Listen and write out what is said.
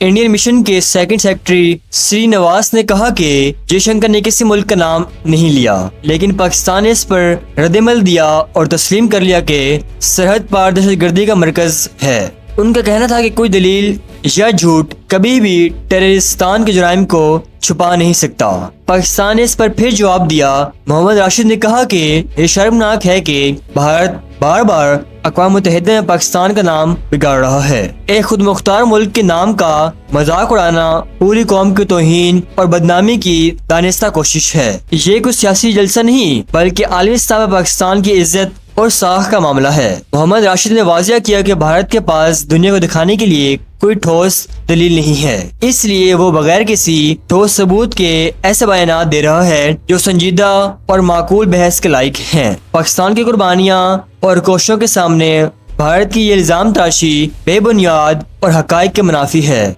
Indian mission کے second secretary سری نواس نے کہا کہ جے شنکر نے کسی ملک کا نام نہیں لیا، لیکن پاکستان نے اس پر رد عمل دیا اور تسلیم کر لیا کہ سرحد پار دہشت گردی کا مرکز ہے۔ ان کا کہنا تھا کہ کوئی دلیل یا جھوٹ کبھی بھی ٹیررستان کے جرائم کو چھپا نہیں سکتا۔ پاکستان نے اس پر پھر جواب دیا۔ محمد راشد نے کہا کہ یہ شرمناک ہے کہ بھارت بار بار اقوام متحدہ میں پاکستان کا نام بگاڑ رہا ہے۔ ایک خود مختار ملک کے نام کا مذاق اڑانا پوری قوم کی توہین اور بدنامی کی دانستہ کوشش ہے۔ یہ کوئی سیاسی جلسہ نہیں بلکہ عالمی سطح پر پاکستان کی عزت اور ساکھ کا معاملہ ہے۔ محمد راشد نے واضح کیا کہ بھارت کے پاس دنیا کو دکھانے کے لیے کوئی ٹھوس دلیل نہیں ہے، اس لیے وہ بغیر کسی ٹھوس ثبوت کے ایسے بیانات دے رہا ہے جو سنجیدہ اور معقول بحث کے لائق ہیں۔ پاکستان کی قربانیاں اور کوششوں کے سامنے بھارت کی یہ الزام تراشی بے بنیاد اور حقائق کے منافی ہے۔